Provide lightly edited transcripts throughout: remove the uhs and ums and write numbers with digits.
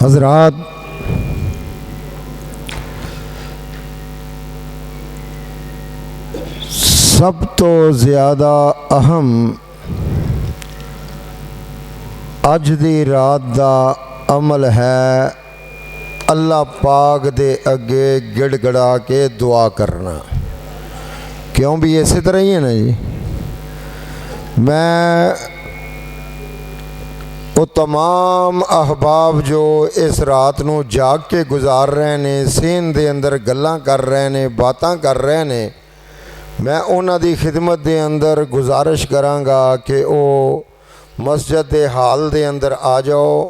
حضرات، سب تو زیادہ اہم اج دی رات دا عمل ہے اللہ پاک دے اگے گڑ گڑا کے دعا کرنا۔ کیوں بھی اسی طرح ہی ہے نا جی۔ میں وہ تمام احباب جو اس رات نو جاگ کے گزار رہے نے، سین دے اندر گلاں کر رہے نے، باتاں کر رہے نے، میں انہاں دی خدمت دے اندر گزارش کراں گا کہ او مسجد دے حال دے اندر آ جاؤ۔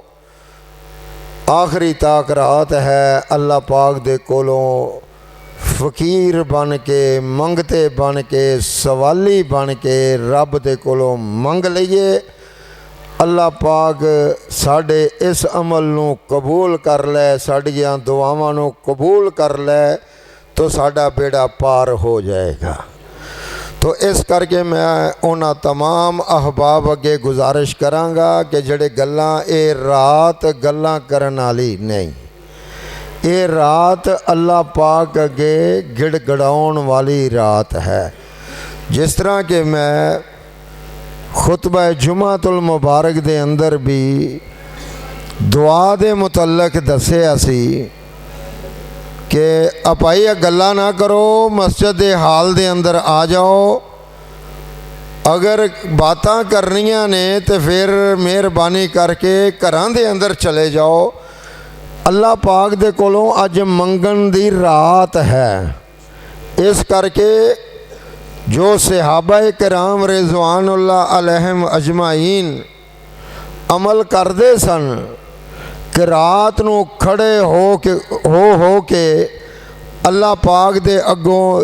آخری تاک رات ہے، اللہ پاک دے کولوں فقیر بن کے، منگتے بن کے، سوالی بن کے رب دے کولوں منگ لئیے۔ اللہ پاک ساڈے اس عمل نو قبول کر لے، ساڈیاں دعاواں نو قبول کر لے تو ساڈا بیڑا پار ہو جائے گا۔ تو اس کر کے میں انہاں تمام احباب اگے گزارش کراں گا کہ جڑے گلاں اے رات گلاں کرن والی نہیں، اے رات اللہ پاک اگے گڑ گڑاؤن والی رات ہے۔ جس طرح کہ میں خطبہ جمعۃ المبارک دے اندر بھی دعا دے متعلق دسیا سی کہ اپائی گلاں نہ کرو، مسجد دے حال دے اندر آ جاؤ۔ اگر باتاں کرنیاں نے تو پھر مہربانی کر کے گھراں دے اندر چلے جاؤ۔ اللہ پاک دے کولوں اج منگن دی رات ہے، اس کر کے جو صحابہ کرام رضوان اللہ علیہم اجمعین عمل کردے سن کہ رات نو کھڑے ہو کے اللہ پاک دے اگوں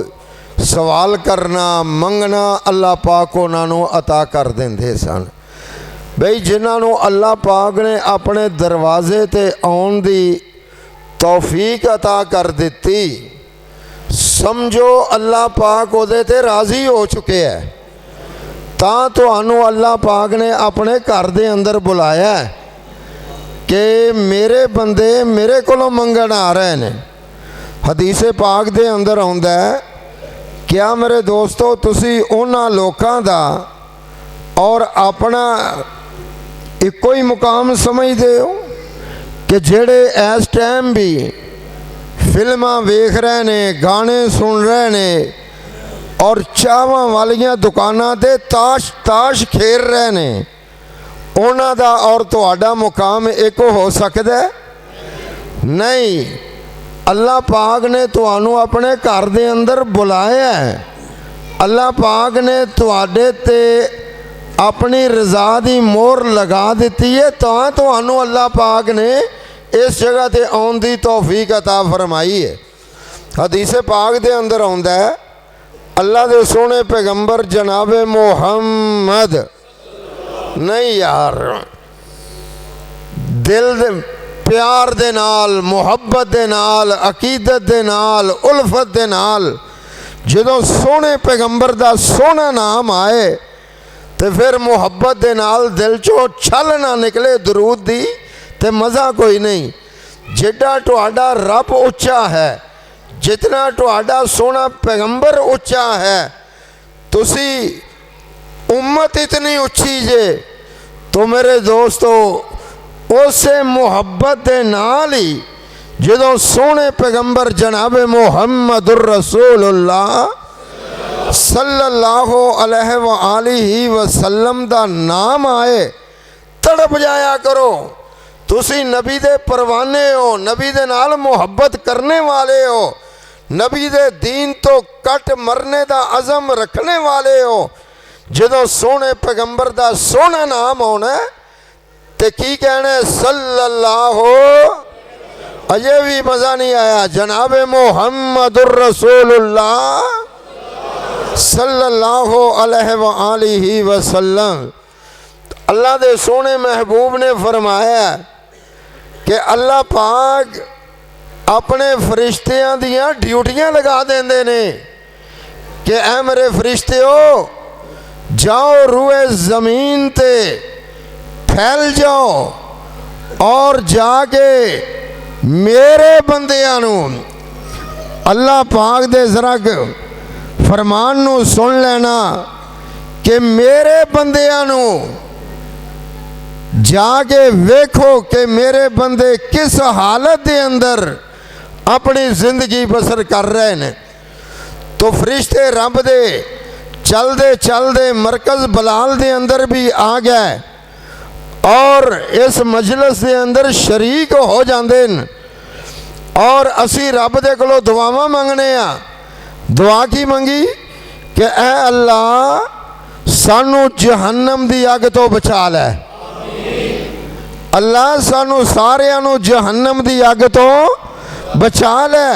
سوال کرنا، منگنا، اللہ پاک انہاں نو عطا کر دیندے سن۔ بھئی جنہاں نو اللہ پاک نے اپنے دروازے تے آن دی توفیق عطا کر دیتی، سمجھو اللہ پاک او دے تے راضی ہو چکے ہے، تاں تو انو اللہ پاک نے اپنے گھر دے اندر بلایا ہے کہ میرے بندے میرے کولوں منگن آ رہے ہیں۔ حدیث پاک دے اندر آندا ہے، کیا میرے دوستو تسی انہاں لوکاں دا اور اپنا ایکو ہی مقام سمجھ دے ہو کہ جڑے اس ٹائم بھی فلماں ویکھ رہے نے، گانے سن رہے نے اور چاواں والیاں دکاناں دے تاش کھیل رہے نے، انہاں دا اور تہاڈا مقام ایکو ہو سکدا ہے؟ نہیں۔ اللہ پاک نے تانوں اپنے گھر دے اندر بلایا ہے، اللہ پاک نے تہاڈے تے اپنی رضا دی مہر لگا دیتی ہے، تانوں اللہ پاک نے اس جگہ تے آن دی توفیق عطا فرمائی ہے۔ حدیث پاک دے اندر آندا ہے، اللہ دے سونے پیغمبر جناب محمد، نہیں یار، دل دے پیار دے نال، محبت دے نال، عقیدت دے نال، الفت دے نال جدوں سونے پیغمبر دا سونا نام آئے تے پھر محبت دے نال دل چوں چھل نہ نکلے درود دی تے مزہ کوئی نہیں۔ جڈا تہاڈا رب اچا ہے، جتنا تہاڈا سونا پیغمبر اچا ہے، تسی امت اتنی اچھی جے، تو میرے دوستو اسے محبت دے نال ہی جدوں سونے پیغمبر جناب محمد الرسول اللہ صلی اللہ علیہ وآلہ وسلم دا نام آئے، تڑپ جایا کرو۔ تسی نبی دے پروانے ہو، نبی دے نال محبت کرنے والے ہو، نبی دے دین تو کٹ مرنے دا عزم رکھنے والے ہو۔ جدوں سونے پیغمبر دا سونا نام ہونا ہے تے کی کہنے صلی اللہ اجے بھی مزہ نہیں آیا، جناب محمد الرسول اللہ صلی اللہ علیہ وآلہ وسلم۔ اللہ دے سونے محبوب نے فرمایا کہ اللہ پاک اپنے فرشتیاں دیاں ڈیوٹیاں لگا دیندے نے کہ اے میرے فرشتیو، جاؤ روئے زمین تے پھیل جاؤ اور جا کے میرے بندیاں نو اللہ پاک دے ذرا فرمان نو سن لینا کہ میرے بندیاں نو جا کے ویکھو کہ میرے بندے کس حالت دے اندر اپنی زندگی بسر کر رہے ہیں۔ تو فرشتے رب دے چل دے مرکز بلال دے اندر بھی آ گئے اور اس مجلس دے اندر شریک ہو جاندے ہیں، اور اسی رب دے کولو دعاواں منگنے ہاں۔ دعا کی منگی کہ اے اللہ سانو جہنم دی اگ تو بچا لے، اللہ سانو ساریانو جہنم دی اگ تو بچا لے،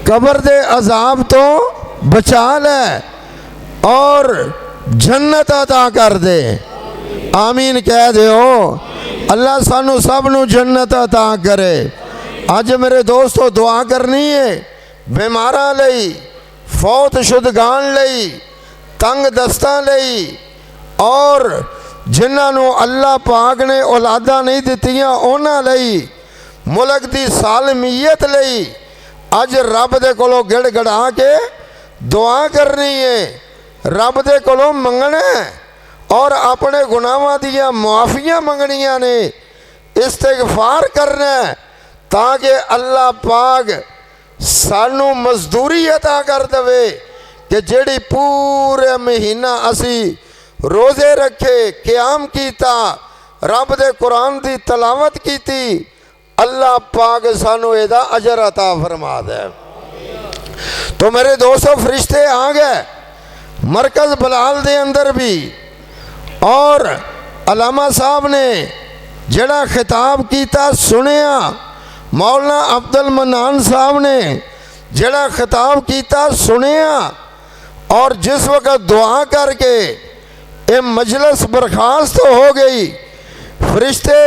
قبر دے عذاب تو بچا لے، اور جنت عطا کر دے۔ آمین کہہ دیو، اللہ سانو سب نو جنت عطا کرے۔ آج میرے دوستو دعا کرنی ہے بیماراں لئی، فوت شدگان لئی، تنگ دستاں لئی، اور جنہاں نو اللہ پاک نے اولاداں نہیں دتیاں اونا لئی، ملک دی سالمیت لئی اج رب دے کولو گڑ گڑا کے دعا کرنی ہے، رب دے کولو منگنا ہے، اور اپنے گناہاں دیاں معافیاں منگنیاں نے، استغفار کرنا ہے، تاکہ اللہ پاک سانو مزدوری عطا کر دے کہ جیڑی پورے مہینہ اسی روزے رکھے، قیام کیتا، رب دے قرآن دی تلاوت کیتی، اللہ پاک سانو ایدہ اجر عطا فرما دے۔ تو میرے دوستو فرشتے آ گئے مرکز بلال دے اندر بھی، اور علامہ صاحب نے جڑا خطاب کیتا سنیا، مولانا عبد المنان صاحب نے جڑا خطاب کیتا سنیا، اور جس وقت دعا کر کے یہ مجلس برخاست ہو گئی، فرشتے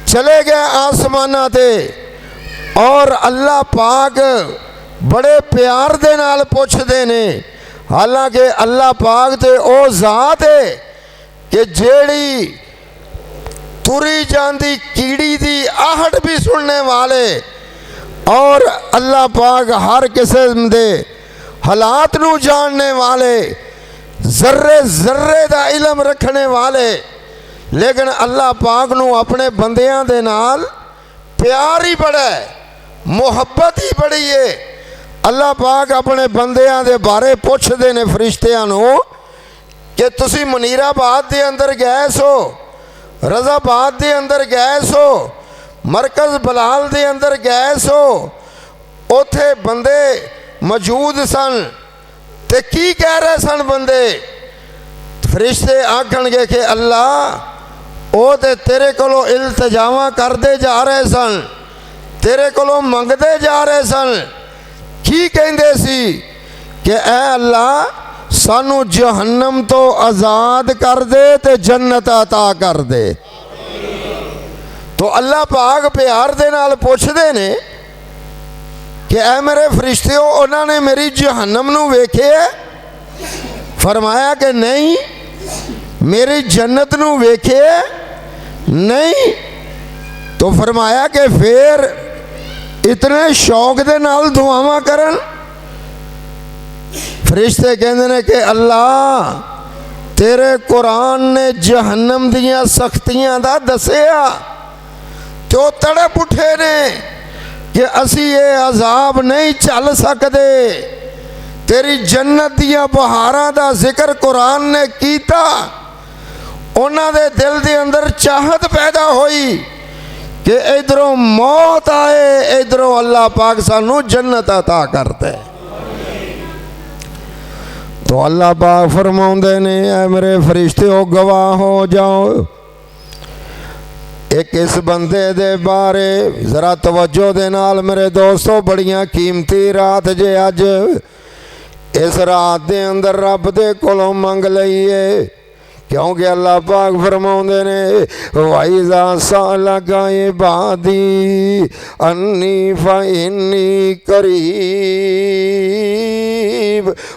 چلے گئے آسمانہ تے، اور اللہ پاک بڑے پیار دے نال پوچھ دینے، حالانکہ اللہ پاک تے او ذات ہے کہ جیڑی توری جاندی کیڑی دی آہٹ بھی سننے والے، اور اللہ پاک ہر قسم دے حالات نو جاننے والے، ذرے ذرے دا علم رکھنے والے، لیکن اللہ پاک نو اپنے بندیاں دے نال پیار ہی بڑا ہے، محبت ہی بڑی ہے۔ اللہ پاک اپنے بندیاں دے بارے پوچھ دینے فرشتیاں نو کہ تسی منیر آباد دے اندر گئے سو، رضا آباد دے اندر گئے سو، مرکز بلال دے اندر گئے سو، اوتھے بندے موجود سن، تے کی کہہ رہے سن بندے؟ فرشتے آکھن گے کہ اللہ او تے تیرے کولو التجاواں کر دے جا رہے سن، تیرے کولو منگ دے جا رہے سن، کی کہندے سی کہ اے اللہ سانو جہنم تو آزاد کر دے تے جنت عطا کر دے۔ تو اللہ پاک پیار دے نال پوچھ دے نے کہ اے میرے فرشتیوں انہوں نے میری جہنم نو ویکھے ہے؟ فرمایا کہ نہیں۔ میری جنت نو ویکھے ہے؟ نہیں۔ تو فرمایا کہ پھر اتنے شوق دے نال دعاواں کرن؟ فرشتے کہندے نے کہ اللہ تیرے قرآن نے جہنم دیاں سختیاں دا دسیا، تو تڑپ اٹھے نے کہ اسی یہ عذاب نہیں چل سکدے، تیری جنت دیاں بہاراں دا ذکر قرآن نے کیتا، انہاں دے دل دے اندر چاہت پیدا ہوئی کہ ادھروں موت آئے، ادھروں اللہ پاک سانو جنت عطا کرتے۔ تو اللہ پاک فرماؤندے نے اے میرے فرشتیوں گواہ ہو جاؤ، ایک اس بندے دے بارے ذرا توجہ دے نال میرے دوستو، بڑیاں قیمتی رات جے اج، اس رات دے اندر رب دے کولوں منگ لئیے کیونکہ اللہ پاک فرماؤندے نے وَإِذَا سَأَلَكَ عِبَادِي أَنِّي فَإِنِّي قَرِيبٌ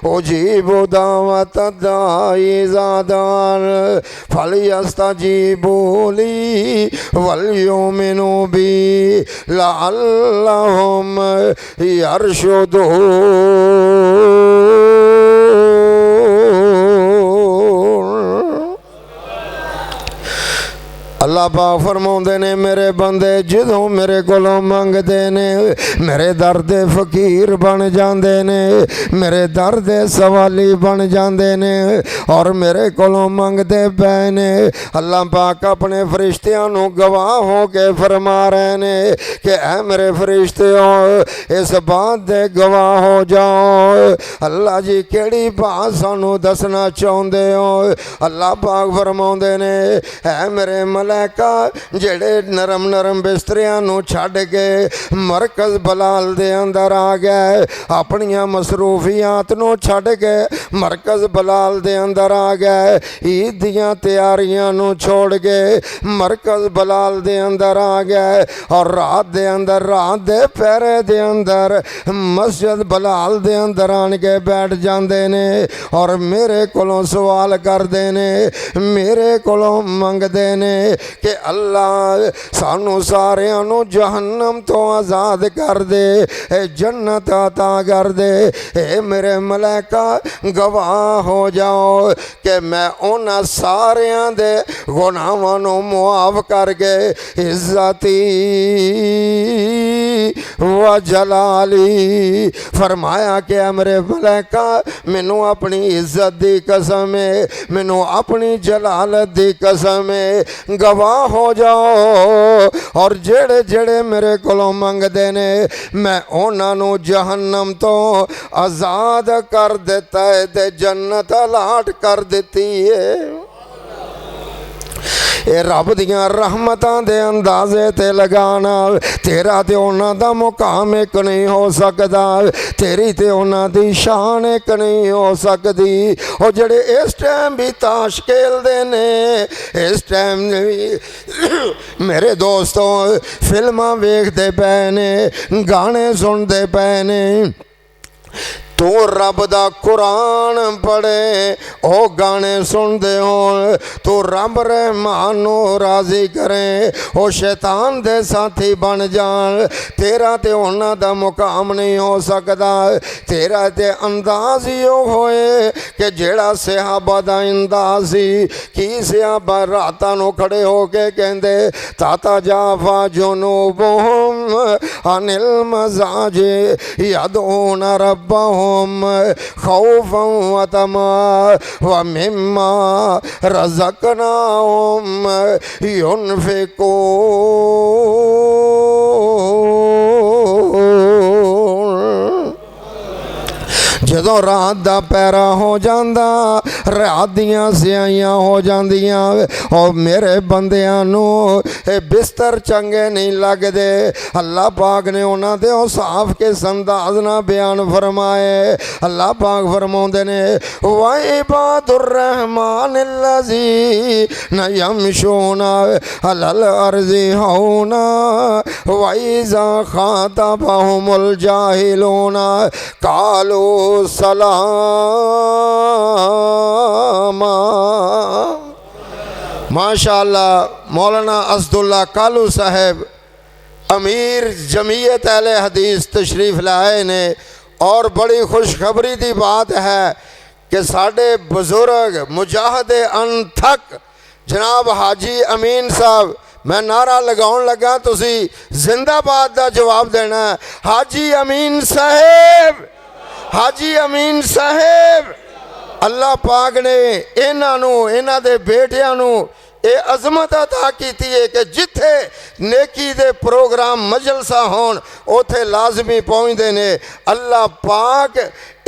أُجِيبُ دَعْوَةَ الدَّاعِ إِذَا دَعَانِ فَلْيَسْتَجِيبُوا لِي وَلْيُؤْمِنُوا بِي لَعَلَّهُمْ يَرْشُدُونَ۔ اللہ پاک فرماؤندے نے میرے بندے جدوں میرے کولوں منگدے نے میرے درد فقیر بن جاندے نے، میرے درد سوالی بن جاندے نے اور میرے کولوں منگدے پے نے۔ اللہ پاک اپنے فرشتیاں نو گواہ ہو کے فرما رہے نے کہ اے میرے فرشتیوں اس بات دے گواہ ہو جاؤ۔ اللہ جی کیڑی بات سانو دسنا چاہندے ہو؟ اللہ پاک فرماؤندے نے اے میرے ملائکہ جڑے نرم نرم بستریاں نو چھڈ کے مرکز بلال دے اندر آ گئے، اپنیاں مصروفیات نو چھڈ کے مرکز بلال دے اندر آ گئے، عید دیاں تیاریاں نو چھوڑ کے مرکز بلال دے اندر آ گئے اور رات دے پہرے دے اندر مسجد بلال دے اندر آن کے بیٹھ جاندے نے اور میرے کولوں سوال کردے نے، میرے کولوں منگدے نے کہ اللہ سانو ساریاں نو جہنم تو آزاد کر دے، اے جنت عطا کر دے۔ اے میرے ملائکہ گواہ ہو جاؤ کہ میں اونا ساریاں دے گناہاں نو معاف کر کے عزتی و جلالی فرمایا کہ اے میرے ملائکہ مینوں اپنی عزت دی قسم ہے، مینوں اپنی جلالت دی قسم ہے، گواہ ہو جاؤ اور جڑے جڑے میرے کولوں منگدے نے میں انہاں نو جہنم تو آزاد کر دیتا ہے تے جنت الاٹ کر دیتی ہے۔ اے رب دیاں رحمتاں دے اندازے تے لگانا، تیرا تے انہاں دا مقام ایک نہیں ہو سکدا، تیری تے انہاں دی شان ایک نہیں ہو سکدی۔ او جڑے اس ٹائم بھی تاش کھیل دے نے، اس ٹائم بھی میرے دوستوں فلماں ویکھ دے پے نے، گانے سن دے پے نے، تو رب دا قرآن پڑھے او گانے سن دے ہون، تو رب رحمان نو راضی کریں او شیطان دے ساتھی بن جان، تیرا تے انہاں دا مقام نہیں ہو سکدا، تیرا تے انداز ہی ہوئے کہ جیڑا صحابہ دا اندازی کی صحابہ راتاں نو کھڑے ہو کے کہندے تاتا جافا جنوبہم عن المزاج یدعون ربہم خوفا وطمعا ومما رزقناہم ينفقون۔ جدوں رات دا پیرا ہو جاندا، رات دیاں سیائیاں ہو جاندیاں اور میرے بندیاں نو بستر چنگے نہیں لگ دے، اللہ پاک نے انہاں دے اوصاف کے انداز نہ بیان فرمائے۔ اللہ پاک فرماؤندے نے وَعِبَادُ الرَّحْمَنِ الَّذِينَ يَمْشُونَ عَلَى الْأَرْضِ هَوْنًا وَإِذَا خَاطَبَهُمُ الْجَاهِلُونَ قَالُوا سَلَامًا۔ ماشاءاللہ مولانا اسداللہ کالو صاحب امیر جمعیت اہل حدیث تشریف لائے نے اور بڑی خوشخبری دی بات ہے کہ ساڑھے بزرگ مجاہد انتھک جناب حاجی امین صاحب، میں نعرہ لگاؤں لگا تسی زندہ باد دا جواب دینا ہے۔ حاجی امین صاحب، حاجی امین صاحب، اللہ پاک نے انہاں دے بیٹیاں نو اے عظمت عطا کیتی ہے کہ جتھے نیکی دے پروگرام مجلسہ ہون اوتھے لازمی پہنچ دینے۔ اللہ پاک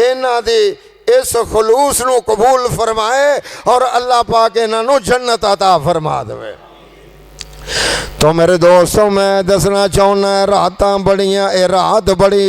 انہاں دی اس خلوص نو قبول فرمائے اور اللہ پاک انہاں نو جنت عطا فرما دے۔ تو میرے دوستوں میں دسنا چاہنا ہے راتاں بڑیاں، اے رات بڑی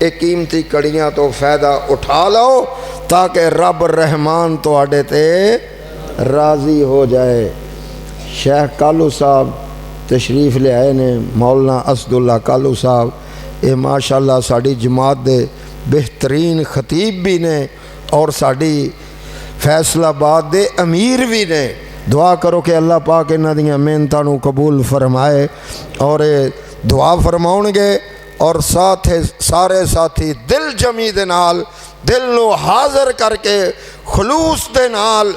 یہ قیمتی کڑیاں تو فائدہ اٹھا لو تاکہ رب رحمان تواڈے تے راضی ہو جائے۔ شیخ کالو صاحب تشریف لے آئے نے، مولانا اسد اللہ کالو صاحب، یہ ماشاءاللہ ساڑی جماعت دے بہترین خطیب بھی نے اور ساڑی فیصل آباد دے امیر بھی نے۔ دعا کرو کہ اللہ پاک انہاں دیاں محنتاں نو قبول فرمائے اور دعا فرماؤن گے، اور سارے ساتھی دل جمی دے نال، دل نو حاضر کر کے خلوص دے نال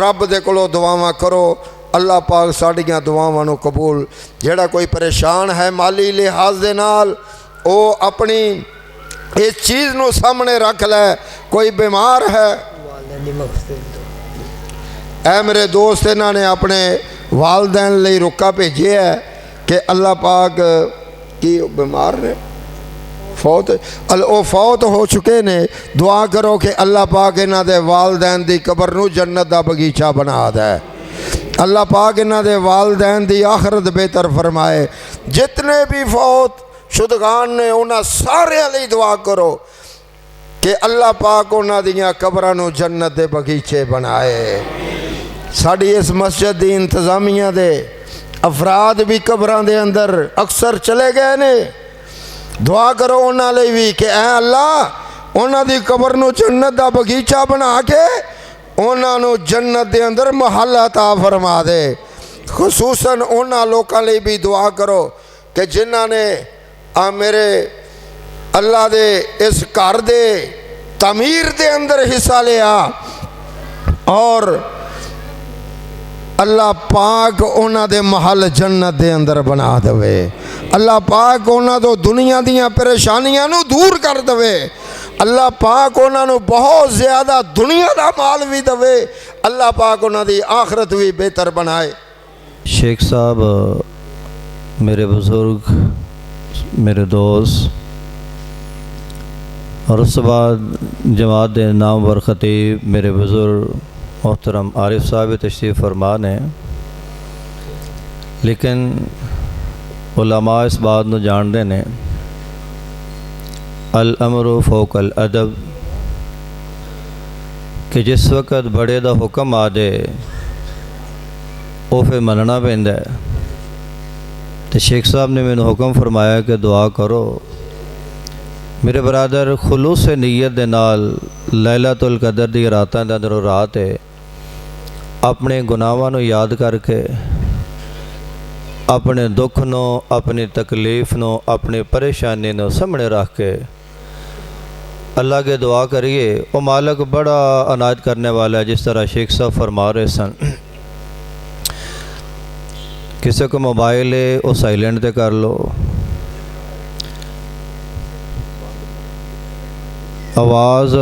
رب دے کولو دعاواں کرو۔ اللہ پاک ساڑیاں دعاواں نو قبول۔ جیڑا کوئی پریشان ہے مالی لحاظ دے نال، او اپنی اس چیز نو سامنے رکھ لے۔ کوئی بیمار ہے، اے میرے دوست انہاں نے اپنے والدین لئی رکا بھیجے ہے کہ اللہ پاک کی بیمار نے فوت ہو چکے نے، دعا کرو کہ اللہ پاک انہاں دے والدین دی قبر نو جنت دا بغیچہ بنا دے۔ اللہ پاک انہاں دے والدین دی آخرت بہتر فرمائے۔ جتنے بھی فوت شدگان نے انہاں سارے علی دعا کرو کہ اللہ پاک انہاں دیاں قبراں نو جنت دے بغیچے بنائے۔ ساڑی اس مسجد دی انتظامیہ دے افراد بھی قبراں دے اندر اکثر چلے گئے نے، دعا کرو انہاں لئی بھی کہ اے اللہ انہاں دی قبر نو جنت دا بغیچہ بنا کے انہاں نو جنت دے اندر محل عطا فرما دے۔ خصوصاً انہاں لوکاں لئی بھی دعا کرو کہ جنہاں نے میرے اللہ دے اس گھر دے تعمیر دے اندر حصہ لیا، اور اللہ پاک انہاں دے محل جنت دے اندر بنا دوے۔ اللہ پاک انہاں تو دنیا دیاں پریشانیاں نو دور کر دوے۔ اللہ پاک انہاں نو بہت زیادہ دنیا دا مال بھی دوے۔ اللہ پاک انہاں دی آخرت بھی بہتر بنائے۔ شیخ صاحب میرے بزرگ، میرے دوست، اور اس بعد جماعت دے نامور خطیب میرے بزرگ محترم عارف صاحب تشریف فرمان ہے، لیکن علماء اس بات نو جان دے نے الامر فوق الادب، کہ جس وقت بڑے دا حکم آ جائے وہ پھر مننا پیندا ہے۔ تو شیخ صاحب نے میں حکم فرمایا کہ دعا کرو میرے برادر، خلوص نیت دے نال لیلۃ القدر دی راتاں دے اندر رات ہے، اپنے گناہاں نو یاد کر کے، اپنے دکھ نو، اپنی تکلیف نو، اپنی پریشانی نو سامنے رکھ کے اللہ کے دعا کریے۔ وہ مالک بڑا عنایت کرنے والا ہے، جس طرح شیخ صاحب فرما رہے سن۔ کسی کو موبائل ہے وہ سائلنٹ تے کر لو، آواز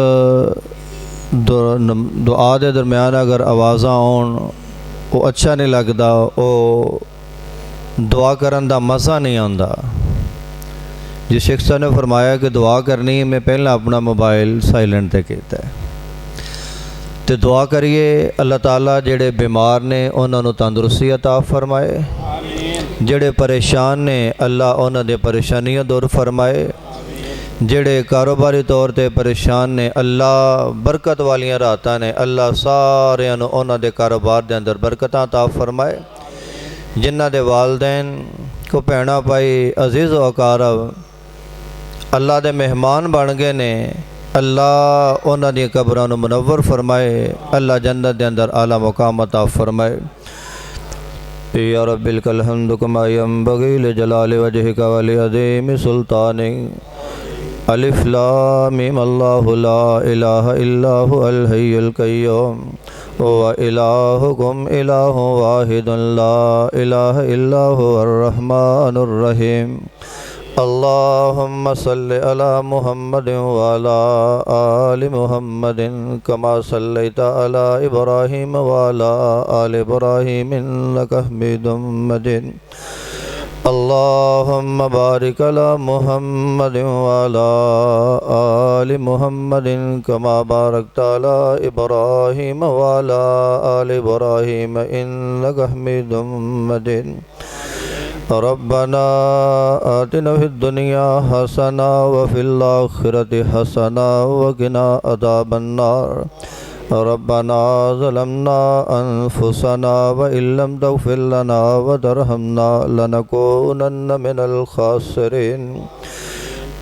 دعا دے درمیان اگر آوازاں آن وہ اچھا نہیں لگتا، وہ دعا کرن دا مزہ نہیں آندا۔ جس شخص نے فرمایا کہ دعا کرنی ہے، میں پہلا اپنا موبائل سائلنٹ تے کیتا ہے۔ تو دعا کریے اللہ تعالیٰ جڑے بیمار نے انہوں نے تندرستی عطا فرمائے، جڑے پریشان نے اللہ انہوں نے پریشانیاں دور فرمائے، جڑے کاروباری طور تے پریشان نے اللہ برکت والیاں راتاں نے اللہ سارے انہوں دے کاروبار دے اندر برکتاں عطا فرمائے۔ جنہ دے والدین کو بھینا پائی عزیز و اقارب اللہ دے مہمان بن گئے نے، اللہ انہاں دی قبراں نو منور فرمائے، اللہ جنت دے اندر اعلیٰ مقام عطا فرمائے۔ یا رب الحمد کما ینبغی لجلال وجہک ولعظیم سلطانک۔ الف لام میم اللہ لا الہ الا هو الحی القیوم وإلہکم الہ واحد لا الہ الا هو الرحمن الرحیم۔ اللہم صلی علی محمد وعلی آل محمد کما صلیت علی ابراہیم وعلی آل ابراہیم انک حمید مجید۔ اللہم بارک علی محمد وعلی آل محمد کما بارکت علی ابراہیم وعلی آل ابراہیم انک حمید مجید۔ ربنا آتنا في الدنيا حسنة وفي الآخرة حسنة وقنا عذاب النار ربنا ظلمنا أنفسنا وإن لم تغفر لنا وترحمنا لنكونن من الخاسرين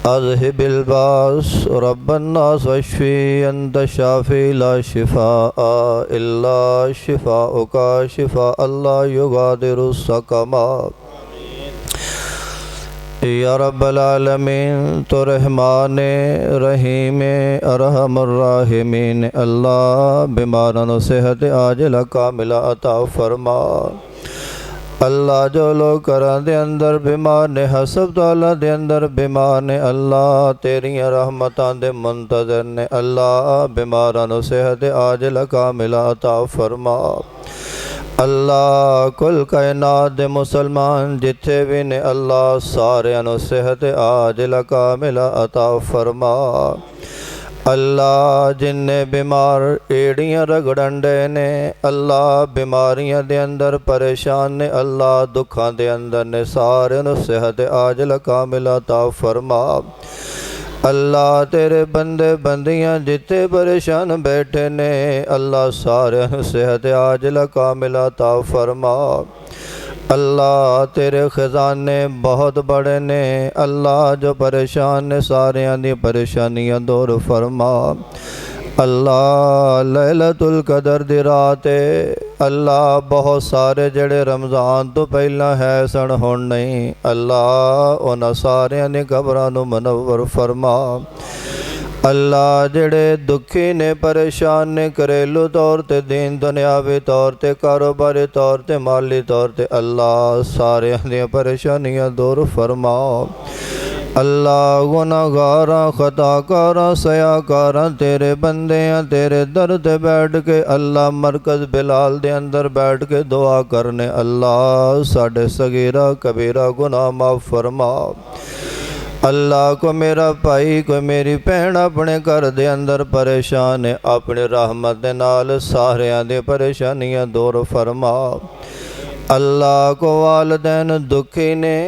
اذهب الباس رب الناس واشفي أنت الشافي لا شفاء إلا شفاؤك شفاء لا يغادر سقما یا رب العالمین تو رحمان رحیم ارحم الراحمین اللہ بیماروں صحت عاجلہ کاملہ عطا فرما اللہ جو لوگ گھراں دے اندر بیمار نے ہسپتالاں دے اندر بیمار نے اللہ تیریاں رحمتاں دے منتظر نے اللہ بیماراں صحت عاجلہ کاملہ عطا فرما اللہ کل کائنات دے مسلمان جتھے بھی نے اللہ ساریاں نو صحت عاجلہ کاملہ عطا فرما اللہ جن بیمار ایڑیاں رگڑن ڈے نے اللہ بیماریاں دے اندر پریشان نے اللہ دکھاں دے اندر نے سارے نو صحت عاجلہ کاملہ عطا فرما اللہ تیرے بندے بندیاں جتے پریشان بیٹھے نے اللہ سارے صحت عاجلہ کاملہ عطا فرما اللہ تیرے خزانے بہت بڑے نے اللہ جو پریشان نے ساریاں دی پریشانیاں دور فرما اللہ لیلۃ القدر دی رات اللہ بہت سارے جڑے رمضان تو پہلا ہے سن ہون نہیں اللہ انہاں ساریاں دی قبراں نو منور فرما اللہ جڑے دکھی نے پریشان نے گھریلو طور تے دین دنیاوی طور تے کاروباری طور تے مالی طور تے اللہ سارے دیاں پریشانیاں دور فرما اللہ گناہگاراں خطاکاراں سیاکاراں تیرے بندیاں تیرے در تے بیٹھ کے اللہ مرکز بلال دے اندر بیٹھ کے دعا کرنے اللہ ساڈے صغیرہ کبیرہ گناہ معاف فرما اللہ کو میرا بھائی کو میری بہن اپنے گھر دے اندر پریشان ہے اپنی رحمت دے نال ساریاں دے پریشانیاں دور فرما اللہ کو والدین دکھی نے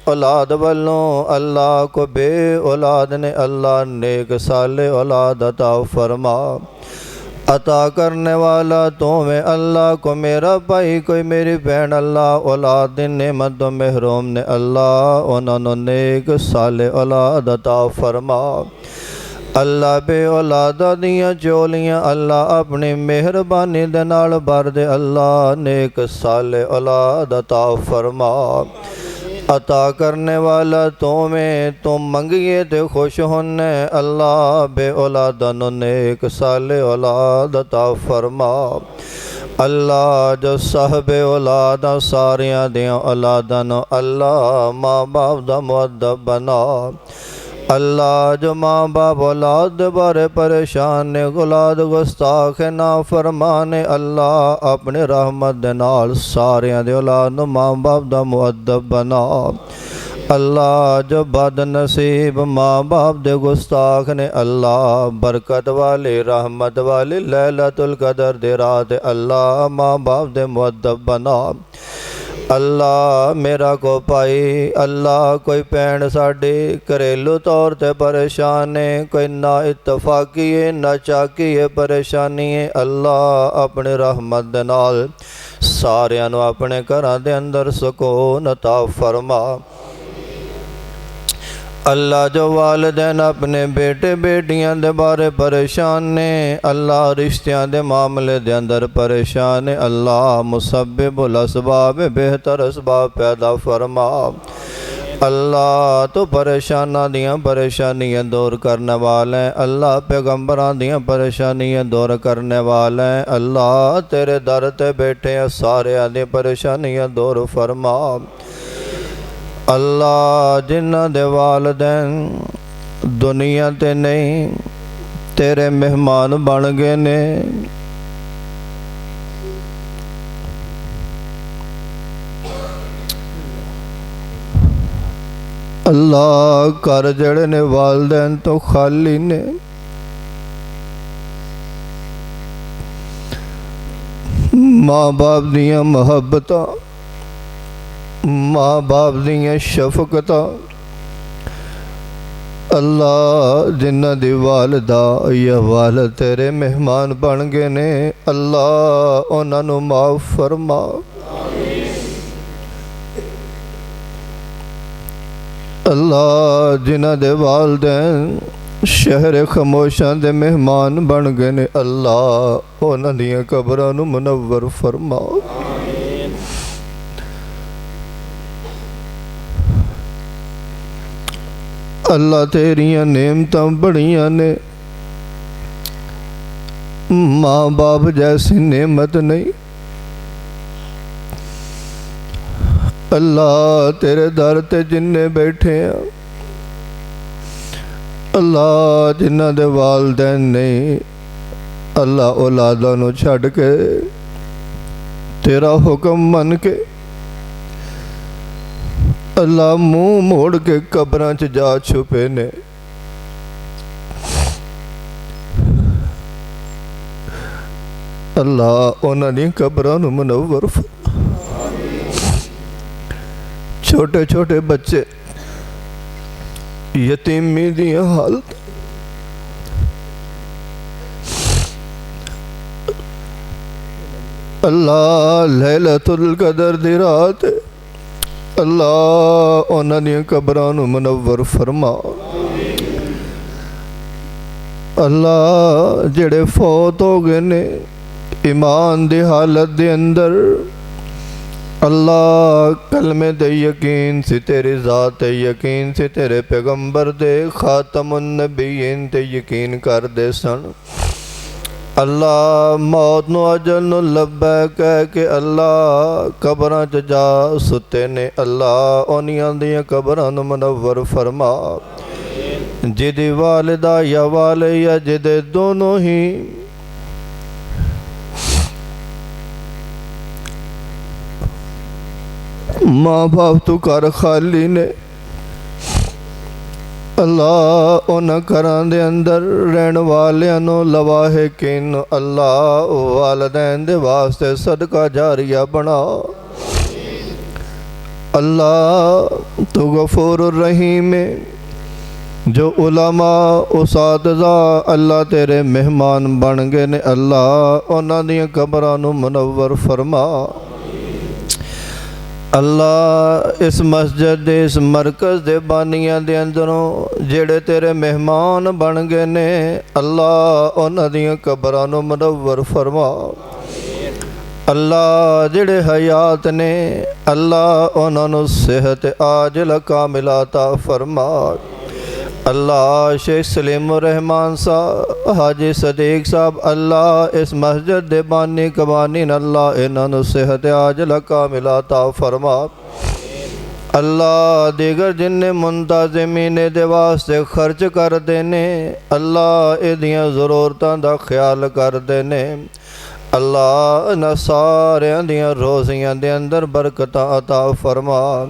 اولاد والوں اللہ کو بے اولاد نے اللہ نیک صالح اولاد عطا فرما عطا کرنے والا تو میں اللہ کو میرا بھائی کوئی میری بہن اللہ اولاد نعمت و محروم نے اللہ انہوں نے نیک صالح اولاد عطا فرما اللہ بے اولادہ دیاں چولیاں اللہ اپنی مہربانی دے نال بھر دے اللہ نیک صالح اولاد عطا فرما عطا کرنے والا تو میں تم منگیے تے خوش ہونے اللہ بے اولادہ نو نیک صالح اولاد عطا فرما اللہ جو صاحب اولادہ ساریاں دیاں اولاداں نو اللہ ماں باپ دا مؤدب بنا اللہ جو ماں باپ اولاد بارے پریشان نے اولاد گستاخ نا فرمانے اللہ اپنے رحمت دے نال ساریاں دے اولاد نو ماں باپ دا مؤدب بنا اللہ جو بد نصیب ماں باپ دے گستاخ نے اللہ برکت والی رحمت والی لیلۃ القدر دے رات اللہ ماں باپ دے مؤدب بنا اللہ میرا کو پائی اللہ کوئی پین ساڑی گھریلو طور تے پریشان ہے کوئی نا اتفاقی ہے نا چاکی ہے پریشانی ہے اللہ اپنے رحمت دے نال ساریاں نو اپنے گھراں دے اندر سکون عطا فرما اللہ جو والدین اپنے بیٹے بیٹیاں دے بارے پریشان نے اللہ رشتیاں دے معاملے دے اندر پریشان ہے اللہ مسبب الاسباب بہتر اسباب پیدا فرما اللہ تو پریشانہ دیاں پریشانیاں دور کرنے والے اللہ پیغمبران دیاں پریشانیاں دور کرنے والے اللہ تیرے در تے بیٹھے سارے دی پریشانیاں دور فرما اللہ جنہ دے والدین دنیا تے نہیں تیرے مہمان بن گئے نے اللہ گھر جڑے نے والدین تو خالی نے ماں باپ دیاں محبتاں ਮਾਂ ਬਾਪ ਦੀਆਂ ਸ਼ਫਕਤਾਂ ਅੱਲਾ ਜਿਨ੍ਹਾਂ ਦੀ ਵਾਲਦਾ ਜਾਂ ਵਾਲਦ ਤੇਰੇ ਮਹਿਮਾਨ ਬਣ ਗਏ ਨੇ ਅੱਲਾ ਉਹਨਾਂ ਨੂੰ ਮਾਫ ਫਰਮਾ। ਅੱਲਾ ਜਿਨ੍ਹਾਂ ਦੇ ਵਾਲਦੈਨ ਸ਼ਹਿਰ ਖਮੋਸ਼ਾਂ ਦੇ ਮਹਿਮਾਨ ਬਣ ਗਏ ਨੇ ਅੱਲਾ ਉਹਨਾਂ ਦੀਆਂ ਕਬਰਾਂ ਨੂੰ ਮੁਨੱਵਰ ਫਰਮਾ। ਅੱਲਾ ਤੇਰੀਆਂ ਨੇਮਤਾਂ ਬੜੀਆਂ ਨੇ, ਮਾਂ ਬਾਪ ਜੈਸੀ ਨੇਮਤ ਨਹੀਂ। ਅੱਲਾ ਤੇਰੇ ਦਰ ਤੇ ਜਿੰਨੇ ਬੈਠੇ ਆ ਅੱਲਾ ਜਿਨ੍ਹਾਂ ਦੇ ਵਾਲਦੈਨ ਨਹੀਂ ਅੱਲਾ ਔਲਾਦਾਂ ਨੂੰ ਛੱਡ ਕੇ ਤੇਰਾ ਹੁਕਮ ਮੰਨ ਕੇ ਅੱਲਾ ਮੂੰਹ ਮੋੜ ਕੇ ਕਬਰਾਂ 'ਚ ਜਾ ਛੁਪੇ ਨੇ। ਅੱਲਾ ਉਹਨਾਂ ਦੀਆਂ ਕਬਰਾਂ ਨੂੰ ਮੁਨੱਵਰ ਛੋਟੇ ਛੋਟੇ ਬੱਚੇ ਯਤੀਮੀ ਦੀਆਂ ਹਾਲਤ ਅੱਲਾ ਲੈਲਤੁਲ ਕਦਰ ਦੀ ਰਾਤ ਅੱਲਾ ਉਹਨਾਂ ਦੀਆਂ ਕਬਰਾਂ ਨੂੰ ਮੁਨੱਵਰ ਫਰਮਾ। ਅੱਲਾ ਜਿਹੜੇ ਫੌਤ ਹੋ ਗਏ ਨੇ ਈਮਾਨ ਦੀ ਹਾਲਤ ਦੇ ਅੰਦਰ ਅੱਲਾ ਕਲਮੇ ਦੇ ਯਕੀਨ ਸੀ, ਤੇਰੀ ਜ਼ਾਤ ਤੇ ਯਕੀਨ ਸੀ, ਤੇਰੇ ਪੈਗੰਬਰ ਦੇ ਖਾਤਮੁਨ ਨਬੀਨ ਤੇ ਯਕੀਨ ਕਰਦੇ ਸਨ। ਅੱਲਾ ਮੌਤ ਨੂੰ ਅਜਲ ਨੂੰ ਲੱਭੈ ਕਹਿ ਕੇ ਅੱਲਾ ਕਬਰਾਂ 'ਚ ਜਾ ਸੁੱਤੇ ਨੇ ਅੱਲਾ ਉਹਨੀਆਂ ਦੀਆਂ ਕਬਰਾਂ ਨੂੰ ਮੁਨੱਵਰ ਫਰਮਾ। ਜਿਹਦੀ ਵਾਲਿਦਾ ਜਾਂ ਵਾਲੇ ਜਾਂ ਜਿਹਦੇ ਦੋਨੋਂ ਹੀ ਮਾਂ ਬਾਪ ਤੋਂ ਘਰ ਖਾਲੀ ਨੇ ਅੱਲਾ ਉਹਨਾਂ ਘਰਾਂ ਦੇ ਅੰਦਰ ਰਹਿਣ ਵਾਲਿਆਂ ਨੂੰ ਲਵਾਹੇ ਕਿਨ ਅੱਲਾ ਵਾਲਦੈਨ ਦੇ ਵਾਸਤੇ ਸਦਕਾ ਜਾਰੀਆ ਬਣਾ। ਅੱਲਾ ਤੂੰ ਗਫੂਰ ਰਹੀਮ ਹੈ। ਜੋ ਉਲਮਾ ਉਸਾਤਜ਼ਾ ਅੱਲਾ ਤੇਰੇ ਮਹਿਮਾਨ ਬਣ ਗਏ ਨੇ ਅੱਲਾ ਉਹਨਾਂ ਦੀਆਂ ਕਬਰਾਂ ਨੂੰ ਮੁਨੱਵਰ ਫਰਮਾ। ਅੱਲਾ ਇਸ ਮਸਜਿਦ ਦੇ ਇਸ ਮਰਕਜ਼ ਦੇ ਬਾਨੀਆਂ ਦੇ ਅੰਦਰੋਂ ਜਿਹੜੇ ਤੇਰੇ ਮਹਿਮਾਨ ਬਣ ਗਏ ਨੇ ਅੱਲਾ ਉਹਨਾਂ ਦੀਆਂ ਕਬਰਾਂ ਨੂੰ ਮੁਨੱਵਰ ਫਰਮਾ। ਅੱਲਾ ਜਿਹੜੇ ਹਯਾਤ ਨੇ ਅੱਲਾ ਉਹਨਾਂ ਨੂੰ ਸਿਹਤ ਆਜਲ ਕਾਮਿਲਾ ਅਤਾ ਫਰਮਾ। ਅੱਲਾ ਸ਼ੇਖ ਸਲੀਮੁਰ ਰਹਿਮਾਨ ਸਾਹਿਬ ਹਾਜੀ ਸਦੀਕ ਸਾਹਿਬ ਅੱਲਾ ਇਸ ਮਸਜਿਦ ਦੇ ਬਾਨੀ ਕਬਾਨੀਨ ਅੱਲਾ ਇਹਨਾਂ ਨੂੰ ਸਿਹਤ ਆਜਲ ਕਾਮਿਲਾ ਅਤਾ ਫਰਮਾ। ਅੱਲਾ ਦੀਗਰ ਜਿੰਨੇ ਮੁੰਤਜ਼ਮੀਨ ਦੇ ਵਾਸਤੇ ਖਰਚ ਕਰਦੇ ਨੇ ਅੱਲਾ ਇਹਦੀਆਂ ਜ਼ਰੂਰਤਾਂ ਦਾ ਖਿਆਲ ਕਰਦੇ ਨੇ ਅੱਲਾ ਇਹਨਾਂ ਸਾਰਿਆਂ ਦੀਆਂ ਰੋਜ਼ੀਆਂ ਦੇ ਅੰਦਰ ਬਰਕਤਾਂ ਅਤਾ ਫਰਮਾ।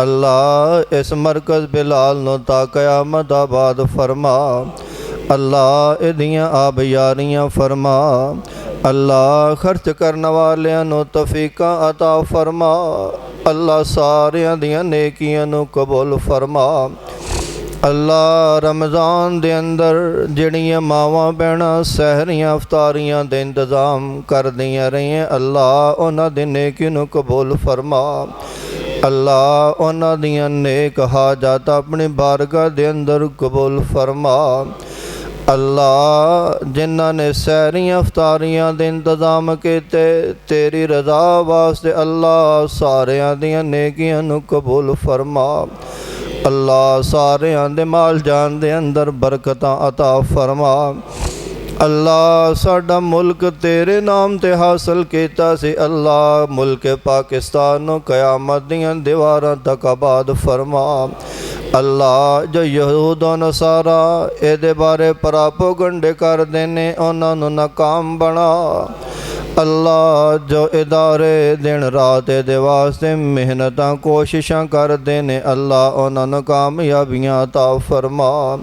ਅੱਲਾ ਇਸ ਮਰਕਜ਼ ਬਿਲਾਲ ਨੂੰ ਤਾ ਕਿਆਮਤ ਆਬਾਦ ਫਰਮਾ। ਅੱਲਾ ਇਹਦੀਆਂ ਆਬਯਾਰੀਆਂ ਫਰਮਾ। ਅੱਲਾ ਖਰਚ ਕਰਨ ਵਾਲਿਆਂ ਨੂੰ ਤੌਫੀਕਾਂ ਅਤਾ ਫਰਮਾ। ਅੱਲਾ ਸਾਰਿਆਂ ਦੀਆਂ ਨੇਕੀਆਂ ਨੂੰ ਕਬੂਲ ਫਰਮਾ। ਅੱਲਾ ਰਮਜ਼ਾਨ ਦੇ ਅੰਦਰ ਜਿਹੜੀਆਂ ਮਾਵਾਂ ਭੈਣਾਂ ਸਹਿਰੀਆਂ ਅਫਤਾਰੀਆਂ ਦੇ ਇੰਤਜ਼ਾਮ ਕਰਦੀਆਂ ਰਹੀਆਂ ਅੱਲਾ ਉਹਨਾਂ ਦੀ ਨੇਕੀ ਨੂੰ ਕਬੂਲ ਫਰਮਾ। ਅੱਲਾ ਉਹਨਾਂ ਦੀਆਂ ਨੇਕ ਹਾਜਾਤ ਆਪਣੀ ਬਾਰਗਾਹ ਦੇ ਅੰਦਰ ਕਬੂਲ ਫਰਮਾ। ਅੱਲਾ ਜਿਨ੍ਹਾਂ ਨੇ ਸਹਿਰੀਆਂ ਅਫਤਾਰੀਆਂ ਦੇ ਇੰਤਜ਼ਾਮ ਕੀਤੇ ਤੇਰੀ ਰਜ਼ਾ ਵਾਸਤੇ ਅੱਲਾ ਸਾਰਿਆਂ ਦੀਆਂ ਨੇਕੀਆਂ ਨੂੰ ਕਬੂਲ ਫਰਮਾ। ਅੱਲਾ ਸਾਰਿਆਂ ਦੇ ਮਾਲ ਜਾਨ ਦੇ ਅੰਦਰ ਬਰਕਤਾਂ ਅਤਾ ਫਰਮਾ। ਅੱਲਾ ਸਾਡਾ ਮੁਲਕ ਤੇਰੇ ਨਾਮ ਤੇ ਹਾਸਲ ਕੀਤਾ ਸੀ ਅੱਲਾ ਮੁਲਕ ਪਾਕਿਸਤਾਨ ਨੂੰ ਕਿਆਮਤ ਦੀਆਂ ਦੀਵਾਰਾਂ ਤੱਕ ਆਬਾਦ ਫਰਮਾ। ਅੱਲਾ ਜੋ ਯਹੂਦ ਨਸਾਰਾ ਇਹਦੇ ਬਾਰੇ ਪ੍ਰੋਪਗੰਡੇ ਕਰਦੇ ਨੇ ਉਹਨਾਂ ਨੂੰ ਨਾਕਾਮ ਬਣਾ। ਅੱਲਾ ਜੋ ਇਦਾਰੇ ਦਿਨ ਰਾਤ ਇਹਦੇ ਵਾਸਤੇ ਮਿਹਨਤਾਂ ਕੋਸ਼ਿਸ਼ਾਂ ਕਰਦੇ ਨੇ ਅੱਲਾ ਉਹਨਾਂ ਨੂੰ ਕਾਮਯਾਬੀਆਂ ਅਤਾ ਫਰਮਾ।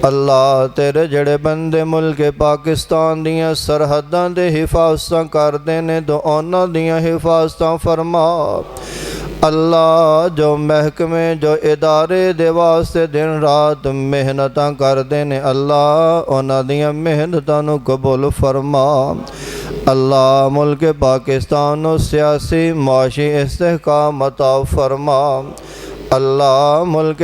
ਅੱਲਾ ਤੇਰੇ ਜਿਹੜੇ ਬੰਦੇ ਮੁਲਕ ਪਾਕਿਸਤਾਨ ਦੀਆਂ ਸਰਹੱਦਾਂ ਦੇ ਹਿਫਾਜ਼ਤਾਂ ਕਰਦੇ ਨੇ ਤੂੰ ਉਹਨਾਂ ਦੀਆਂ ਹਿਫਾਜ਼ਤਾਂ ਫਰਮਾ। ਅੱਲਾ ਜੋ ਮਹਿਕਮੇ ਜੋ ਇਦਾਰੇ ਦੇ ਵਾਸਤੇ ਦਿਨ ਰਾਤ ਮਿਹਨਤਾਂ ਕਰਦੇ ਨੇ ਅੱਲਾ ਉਹਨਾਂ ਦੀਆਂ ਮਿਹਨਤਾਂ ਨੂੰ ਕਬੂਲ ਫਰਮਾ। ਅੱਲਾ ਮੁਲਕ ਪਾਕਿਸਤਾਨ ਨੂੰ ਸਿਆਸੀ ਮਾਸ਼ੀ ਇਸਤਹਿਕਾਮ ਅਤਾ ਫਰਮਾ। ਅੱਲਾ ਮੁਲਕ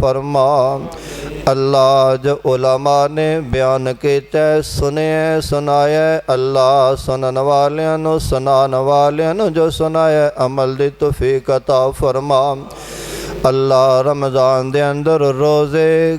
ਫਰਮਾ। ਅੱਲਾ ਜੋ ਉਲਮਾ ਨੇ ਬਿਆਨ ਕੀਤਾ ਸੁਣਿਆ ਸੁਣਾਇਆ ਅੱਲਾ ਸੁਣਨ ਵਾਲਿਆਂ ਨੂੰ ਸੁਣਾਉਣ ਵਾਲਿਆਂ ਨੂੰ ਜੋ ਸੁਣਾਇਆ ਅਮਲ ਦੀ ਤੌਫੀਕ ਅਤਾ ਫਰਮਾ। ਅੱਲਾ ਰਮਜ਼ਾਨ ਦੇ ਅੰਦਰ ਰੋਜ਼ੇ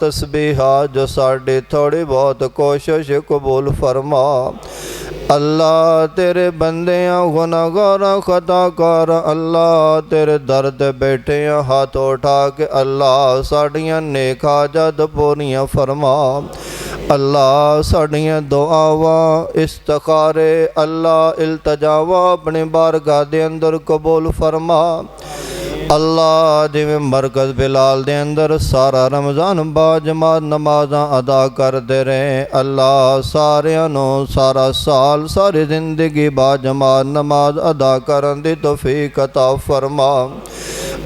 ਤਸਬੀਹਾਂ ਜੋ ਸਾਡੀ ਥੋੜੀ ਬਹੁਤ ਕੋਸ਼ਿਸ਼ ਕਬੂਲ ਫਰਮਾ। ਅੱਲਾ ਤੇਰੇ ਬੰਦਿਆਂ ਗੁਨਾਹਗਾਰਾਂ ਖਤਾਕਾਰ ਅੱਲਾ ਤੇਰੇ ਦਰ ਤੇ ਬੈਠੇ ਆ ਹੱਥ ਉਠਾ ਕੇ ਅੱਲਾ ਸਾਡੀਆਂ ਨੇਕ ਹਾਜਤ ਪੂਰੀਆਂ ਫਰਮਾ। ਅੱਲਾ ਸਾਡੀਆਂ ਦੁਆਵਾਂ ਇਸਤਿਖਾਰੇ ਅੱਲਾ ਇਲਤਜਾਵਾਂ ਆਪਣੇ ਬਾਰਗਾਹ ਦੇ ਅੰਦਰ ਕਬੂਲ ਫਰਮਾ। ਅੱਲਾ ਜਿਵੇਂ ਮਰਕਜ਼ ਬਿਲਾਲ ਦੇ ਅੰਦਰ ਸਾਰਾ ਰਮਜ਼ਾਨ ਬਾਜਮਾਤ ਨਮਾਜ਼ਾਂ ਅਦਾ ਕਰਦੇ ਰਹੇ ਅੱਲਾ ਸਾਰਿਆਂ ਨੂੰ ਸਾਰਾ ਸਾਲ ਸਾਰੀ ਜ਼ਿੰਦਗੀ ਬਾਜਮਾਤ ਨਮਾਜ਼ ਅਦਾ ਕਰਨ ਦੀ ਤੌਫੀਕ ਅਤਾ ਫਰਮਾ।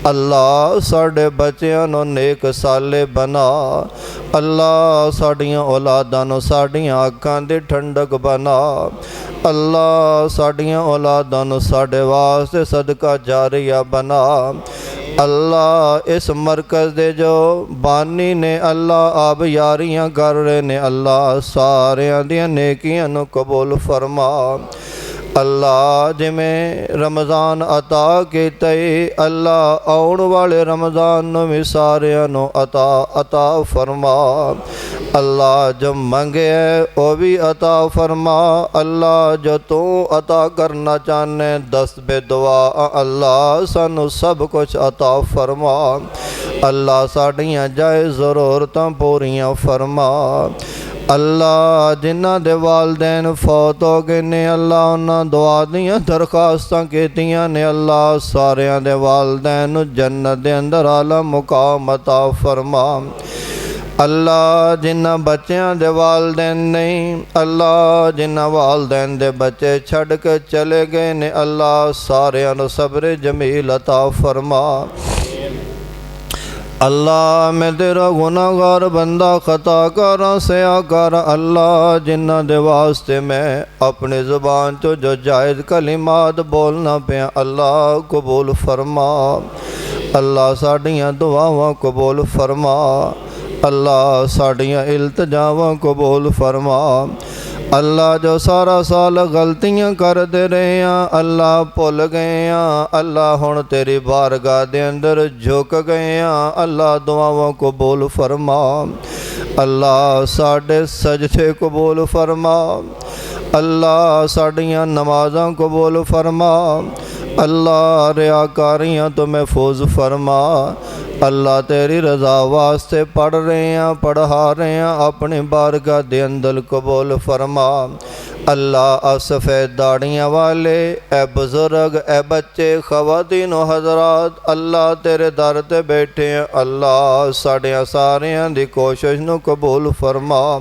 ਅੱਲਾ ਸਾਡੇ ਬੱਚਿਆਂ ਨੂੰ ਨੇਕ ਸਾਲੇ ਬਣਾ। ਅੱਲਾ ਸਾਡੀਆਂ ਔਲਾਦਾਂ ਨੂੰ ਸਾਡੀਆਂ ਅੱਖਾਂ ਦੀ ਠੰਡਕ ਬਣਾ। ਅੱਲਾ ਸਾਡੀਆਂ ਔਲਾਦਾਂ ਨੂੰ ਸਾਡੇ ਵਾਸਤੇ ਸਦਕਾ ਜਾਰੀਆ ਬਣਾ। ਅੱਲਾ ਇਸ ਮਰਕਜ਼ ਦੇ ਜੋ ਬਾਨੀ ਨੇ ਅੱਲਾ ਆਪ ਯਾਰੀਆਂ ਕਰ ਰਹੇ ਨੇ ਅੱਲਾ ਸਾਰਿਆਂ ਦੀਆਂ ਨੇਕੀਆਂ ਨੂੰ ਕਬੂਲ ਫਰਮਾ। ਅੱਲਾ ਜਿਵੇਂ ਰਮਜ਼ਾਨ ਅਤਾ ਕੀਤਾ ਅੱਲਾ ਆਉਣ ਵਾਲੇ ਰਮਜ਼ਾਨ ਨੂੰ ਵੀ ਸਾਰਿਆਂ ਨੂੰ ਅਤਾ ਫਰਮਾ। ਅੱਲਾ ਜੋ ਮੰਗਿਆ ਉਹ ਵੀ ਅਤਾ ਫਰਮਾ। ਅੱਲਾ ਜੋ ਤੂੰ ਅਤਾ ਕਰਨਾ ਚਾਹਨੇ ਦਸਤ ਬੇਦੁਆ ਅੱਲਾ ਸਾਨੂੰ ਸਭ ਕੁਝ ਅਤਾ ਫਰਮਾ। ਅੱਲਾ ਸਾਡੀਆਂ ਜਾਇਜ਼ ਜ਼ਰੂਰਤਾਂ ਪੂਰੀਆਂ ਫਰਮਾ। ਅੱਲਾ ਜਿਨ੍ਹਾਂ ਦੇ ਵਾਲਦੈਨ ਫੌਤ ਹੋ ਗਏ ਨੇ ਅੱਲਾ ਉਹਨਾਂ ਦੁਆ ਦੀਆਂ ਦਰਖਾਸਤਾਂ ਕੀਤੀਆਂ ਨੇ ਅੱਲਾ ਸਾਰਿਆਂ ਦੇ ਵਾਲਦੈਨ ਨੂੰ ਜੰਨਤ ਦੇ ਅੰਦਰ ਆਲਾ ਮੁਕਾਮ ਅਤਾ ਫਰਮਾ। ਅੱਲਾ ਜਿਨ੍ਹਾਂ ਬੱਚਿਆਂ ਦੇ ਵਾਲਦੈਨ ਨਹੀਂ ਅੱਲਾ ਜਿਨ੍ਹਾਂ ਵਾਲਦੈਨ ਦੇ ਬੱਚੇ ਛੱਡ ਕੇ ਚਲੇ ਗਏ ਨੇ ਅੱਲਾ ਸਾਰਿਆਂ ਨੂੰ ਸਬਰ ਜਮੀਲ ਅਤਾ ਫਰਮਾ। ਅੱਲਾ ਮੈਂ ਤੇਰਾ ਗੁਨਾਹਗਾਰ ਬੰਦਾ ਖਤਾਕਾਰਾਂ ਸਿਆਕਾਰ ਅੱਲਾ ਜਿਨ੍ਹਾਂ ਦੇ ਵਾਸਤੇ ਮੈਂ ਆਪਣੀ ਜ਼ੁਬਾਨ ਤੋਂ ਜੋ ਜਾਇਜ਼ ਕਲਿਮਾਤ ਬੋਲਣਾ ਪਿਆ ਅੱਲਾ ਕਬੂਲ ਫਰਮਾ। ਅੱਲਾ ਸਾਡੀਆਂ ਦੁਆਵਾਂ ਕਬੂਲ ਫਰਮਾ। ਅੱਲਾ ਸਾਡੀਆਂ ਇਲਤਜਾਵਾਂ ਕਬੂਲ ਫਰਮਾ। ਅੱਲਾ ਜੋ ਸਾਰਾ ਸਾਲ ਗਲਤੀਆਂ ਕਰਦੇ ਰਹੇ ਆ ਅੱਲਾ ਭੁੱਲ ਗਏ ਆ ਅੱਲਾ ਹੁਣ ਤੇਰੀ ਬਾਰਗਾਹ ਦੇ ਅੰਦਰ ਝੁਕ ਗਏ ਆ ਅੱਲਾ ਦੁਆਵਾਂ ਕਬੂਲ ਫਰਮਾ। ਅੱਲਾ ਸਾਡੇ ਸਜਦੇ ਕਬੂਲ ਫਰਮਾ। ਅੱਲਾ ਸਾਡੀਆਂ ਨਮਾਜ਼ਾਂ ਕਬੂਲ ਫਰਮਾ। ਅੱਲਾ ਰਿਆਕਾਰੀਆਂ ਤੋਂ ਮਹਿਫੂਜ਼ ਫਰਮਾ। ਅੱਲਾ ਤੇਰੀ ਰਜ਼ਾ ਵਾਸਤੇ ਪੜ੍ਹ ਰਹੇ ਆ ਪੜ੍ਹਾ ਰਹੇ ਆ ਆਪਣੀ ਬਾਰਗਾਹ ਦੇ ਅੰਦਰ ਕਬੂਲ ਫਰਮਾ। ਅੱਲਾ ਸਫੈਦ ਦਾੜੀਆਂ ਵਾਲੇ ਐ ਬਜ਼ੁਰਗ ਐ ਬੱਚੇ ਖਵਾਤੀਨ ਹਜ਼ਰਾਤ ਅੱਲਾ ਤੇਰੇ ਦਰ ਤੇ ਬੈਠੇ ਆ ਅੱਲਾ ਸਾਡਿਆਂ ਸਾਰਿਆਂ ਦੀ ਕੋਸ਼ਿਸ਼ ਨੂੰ ਕਬੂਲ ਫਰਮਾ।